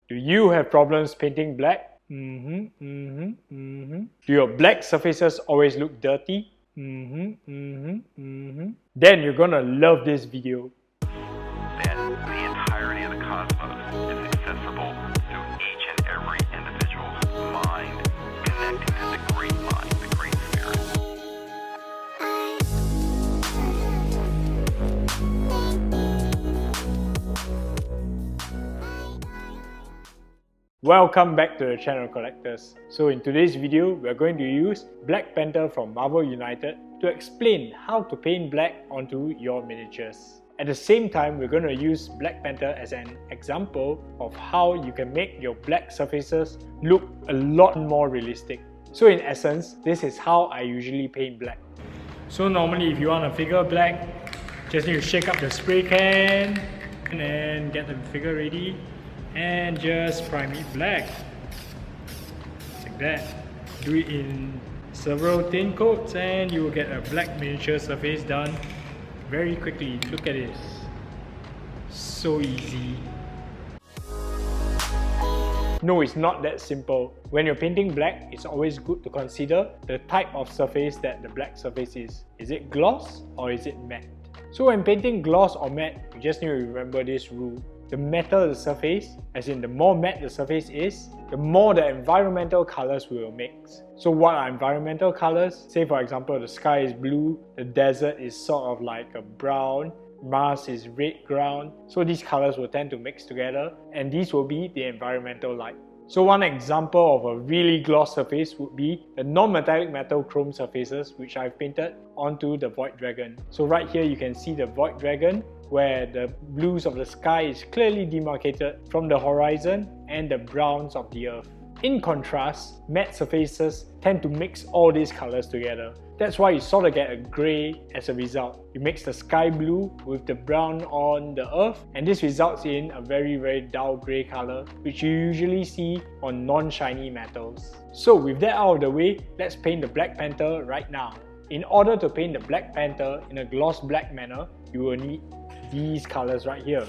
Do you have problems painting black? Do your black surfaces always look dirty? Then you're gonna love this video. That the entirety of the cosmos is accessible through each and every individual's mind, connecting to the great mind, the great spirit. Welcome back to the channel, collectors. So in today's video, we're going to use Black Panther from Marvel United to explain how to paint black onto your miniatures. At the same time, we're going to use Black Panther as an example of how you can make your black surfaces look a lot more realistic. So in essence, this is how I usually paint black. So normally if you want a figure black, just need to shake up the spray can and then get the figure ready and just prime it black like that. Do it in several thin coats and you will get a black miniature surface done very quickly. Look at this, so easy. No, it's not that simple. When you're painting black, it's always good to consider the type of surface that the black surface is. Is it gloss or is it matte? So when painting gloss or matte, you just need to remember this rule. The matter the surface, as in the more matte the surface is, the more the environmental colors will mix. So what are environmental colors? Say for example, the sky is blue, the desert is sort of like a brown, Mars is red ground. So these colors will tend to mix together and these will be the environmental light. So one example of a really gloss surface would be the non-metallic metal chrome surfaces which I've painted onto the Void Dragon. So right here you can see the Void Dragon where the blues of the sky is clearly demarcated from the horizon and the browns of the earth. In contrast, matte surfaces tend to mix all these colors together. That's why you sort of get a grey as a result. You mix the sky blue with the brown on the earth and this results in a very dull grey color which you usually see on non-shiny metals. So with that out of the way, let's paint the Black Panther right now. In order to paint the Black Panther in a gloss black manner, you will need these colors right here.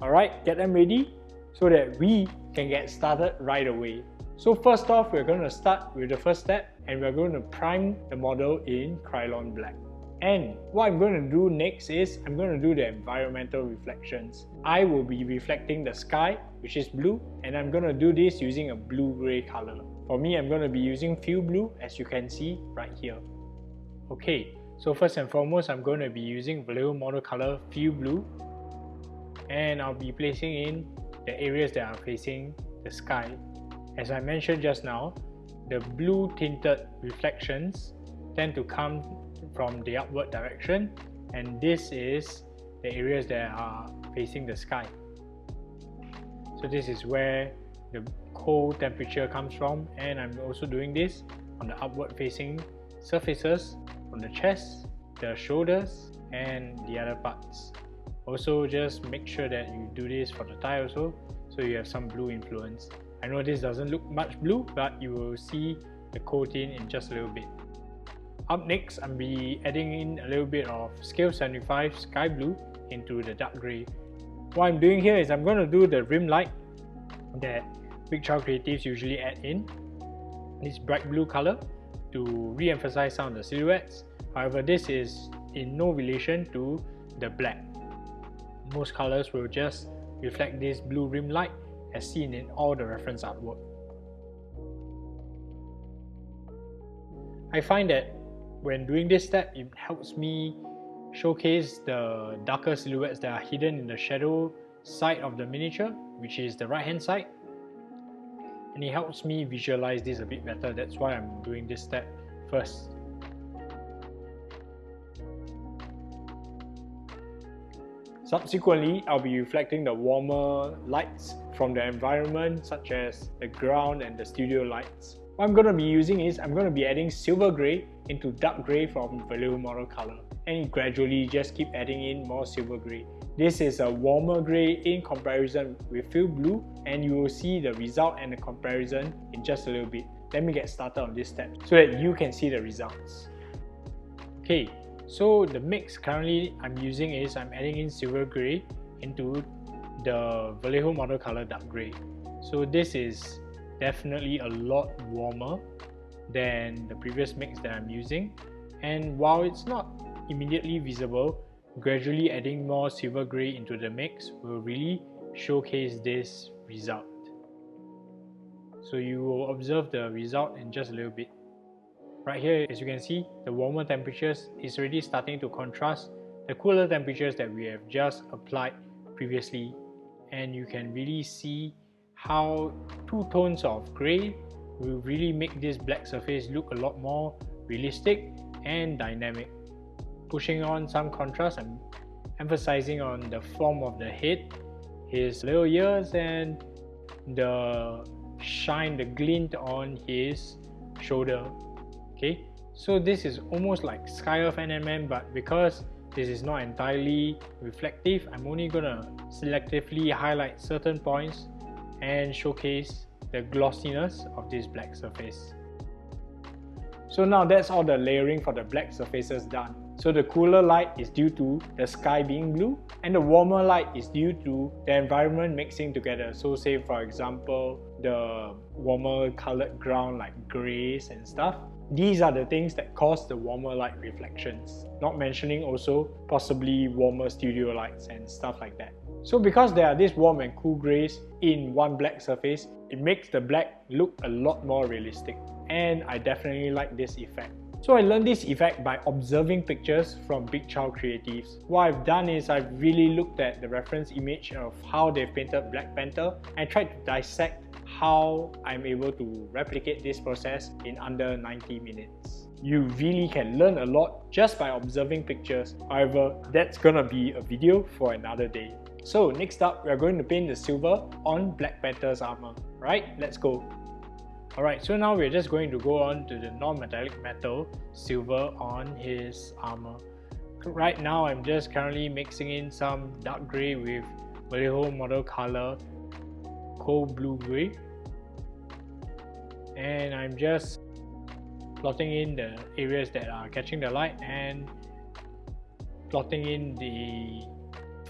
Alright, get them ready so that we can get started right away. So first off, we're going to start with the first step and we're going to prime the model in Krylon Black. And what I'm going to do next is I'm going to do the environmental reflections. I will be reflecting the sky, which is blue, and I'm going to do this using a blue-grey color. For me, I'm going to be using Fuel Blue, as you can see right here. Okay, so first and foremost, I'm going to be using Vallejo model color Fuel Blue, and I'll be placing in the areas that are facing the sky. As I mentioned just now, the blue tinted reflections tend to come from the upward direction, and this is the areas that are facing the sky. So this is where the cold temperature comes from, and I'm also doing this on the upward facing surfaces from the chest, the shoulders and the other parts. Also just make sure that you do this for the thigh also, so you have some blue influence. I know this doesn't look much blue, but you will see the coating in just a little bit. Up next, I'll be adding in a little bit of scale 75 sky blue into the dark grey. What I'm doing here is I'm going to do the rim light that Big Child Creatives usually add in, this bright blue color, to re-emphasize some of the silhouettes. However, this is in no relation to the black. Most colors will just reflect this blue rim light as seen in all the reference artwork. I find that when doing this step, it helps me showcase the darker silhouettes that are hidden in the shadow side of the miniature, which is the right hand side, and it helps me visualize this a bit better. That's why I'm doing this step first. Subsequently, I'll be reflecting the warmer lights from the environment, such as the ground and the studio lights. What I'm going to be using is I'm going to be adding silver grey into dark grey from Vallejo model color, and gradually just keep adding in more silver grey. This is a warmer grey in comparison with Fuel Blue, and you will see the result and the comparison in just a little bit. Let me get started on this step so that you can see the results. Okay, so the mix currently I'm using is I'm adding in silver grey into the Vallejo model color dark grey. So this is definitely a lot warmer than the previous mix that I'm using, and while it's not immediately visible, gradually adding more silver grey into the mix will really showcase this result. So you will observe the result in just a little bit. Right here, as you can see, the warmer temperatures is already starting to contrast the cooler temperatures that we have just applied previously, and you can really see how two tones of grey will really make this black surface look a lot more realistic and dynamic. Pushing on some contrast, I'm emphasizing on the form of the head, his little ears, and the shine, the glint on his shoulder. Okay, so this is almost like Sky of NMM, but because this is not entirely reflective, I'm only gonna selectively highlight certain points and showcase the glossiness of this black surface. So now that's all the layering for the black surfaces done. So the cooler light is due to the sky being blue, and the warmer light is due to the environment mixing together. So say for example, the warmer colored ground like greys and stuff. These are the things that cause the warmer light reflections. Not mentioning also possibly warmer studio lights and stuff like that. So because there are these warm and cool greys in one black surface, it makes the black look a lot more realistic. And I definitely like this effect. So I learned this effect by observing pictures from Big Chow Creatives. What I've done is I've really looked at the reference image of how they've painted Black Panther and tried to dissect how I'm able to replicate this process in under 90 minutes. You really can learn a lot just by observing pictures. However, that's gonna be a video for another day. So next up, we are going to paint the silver on Black Panther's armor. Right, let's go. Alright, so now we're just going to go on to the non-metallic metal silver on his armor. Right now I'm just currently mixing in some dark grey with Vallejo model color cold blue grey, and I'm just plotting in the areas that are catching the light and plotting in the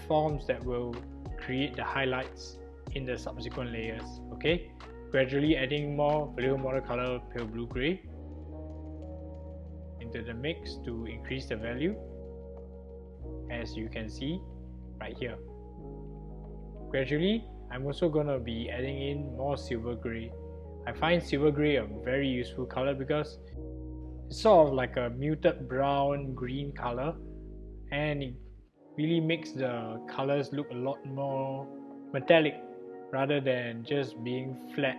forms that will create the highlights in the subsequent layers. Okay, gradually adding more Vallejo model color pale blue grey into the mix to increase the value, as you can see right here. Gradually, I'm also gonna be adding in more silver grey. I find silver grey a very useful color because it's sort of like a muted brown green color, and it really makes the colors look a lot more metallic rather than just being flat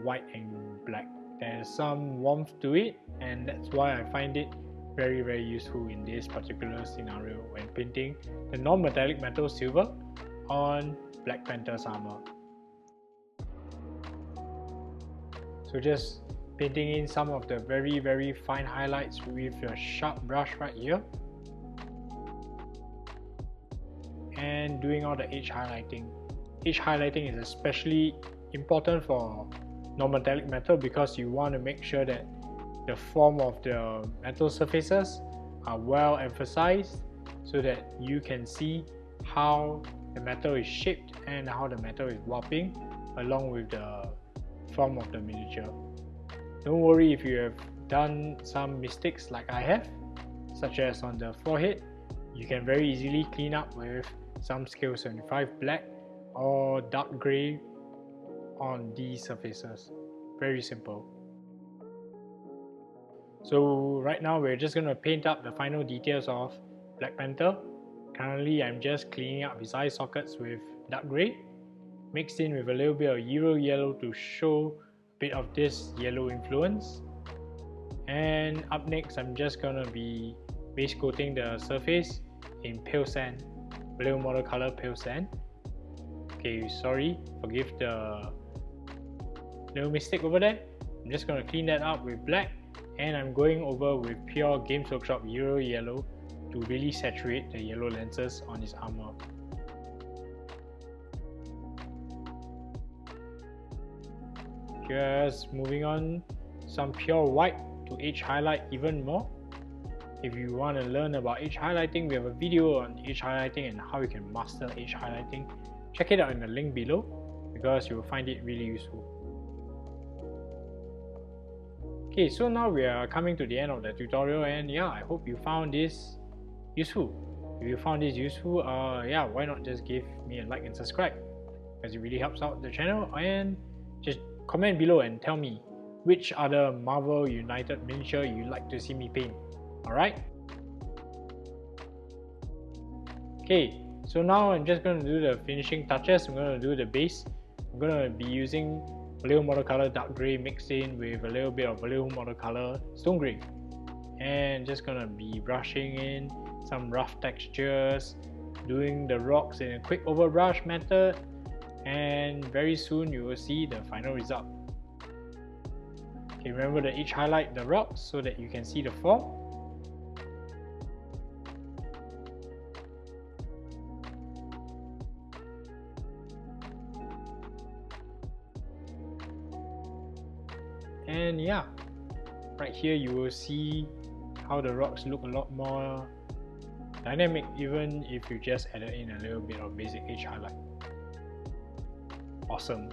white and black. There's some warmth to it, and that's why I find it very useful in this particular scenario when painting the non-metallic metal silver on Black Panther's armor. So just painting in some of the very fine highlights with a sharp brush right here, and doing all the edge highlighting. Edge highlighting is especially important for non-metallic metal because you want to make sure that the form of the metal surfaces are well emphasized so that you can see how the metal is shaped and how the metal is warping along with the form of the miniature. Don't worry if you have done some mistakes like I have, such as on the forehead. You can very easily clean up with some scale 75 black or dark grey on these surfaces. Very simple. So right now we're just going to paint up the final details of Black Panther. Currently I'm just cleaning up his eye sockets with dark grey, mixed in with a little bit of Euro yellow to show a bit of this yellow influence. And up next I'm just going to be base coating the surface in pale sand, Vallejo model color pale sand. Okay, sorry, forgive the little mistake over there. I'm just going to clean that up with black, and I'm going over with pure Games Workshop Euro yellow to really saturate the yellow lenses on his armor. Just moving on some pure white to edge highlight even more. If you want to learn about edge highlighting, we have a video on edge highlighting and how you can master edge highlighting. check it out in the link below because you will find it really useful. Okay, so now we are coming to the end of the tutorial, and yeah, I hope you found this useful. If you found this useful, yeah, why not just give me a like and subscribe, because it really helps out the channel. And just comment below and tell me which other Marvel United miniature you'd like to see me paint. Alright? Okay, so now I'm just going to do the finishing touches. I'm going to do the base. I'm going to be using Vallejo watercolor dark grey mixed in with a little bit of Vallejo watercolor stone grey, and just gonna be brushing in some rough textures, doing the rocks in a quick overbrush method, and very soon you will see the final result. Okay, remember to each highlight the rocks so that you can see the form. And yeah, right here you will see how the rocks look a lot more dynamic, even if you just added in a little bit of basic edge highlight. Awesome.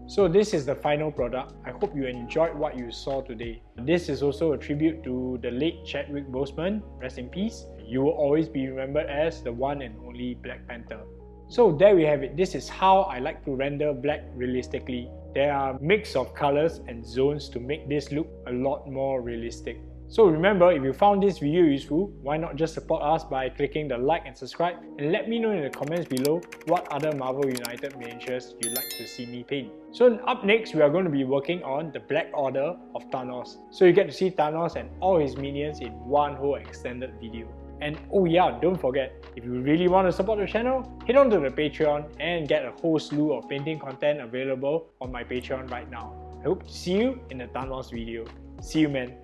So this is the final product. I hope you enjoyed what you saw today. This is also a tribute to the late Chadwick Boseman, rest in peace. You will always be remembered as the one and only Black Panther. So there we have it. This is how I like to render black realistically. There are a mix of colors and zones to make this look a lot more realistic. So remember, if you found this video useful, why not just support us by clicking the like and subscribe, and let me know in the comments below what other Marvel United miniatures you'd like to see me paint. So up next, we are going to be working on the Black Order of Thanos. So you get to see Thanos and all his minions in one whole extended video. And oh yeah, don't forget, if you really want to support the channel, head on to the Patreon and get a whole slew of painting content available on my Patreon right now. I hope to see you in the Thanos video. See you, man.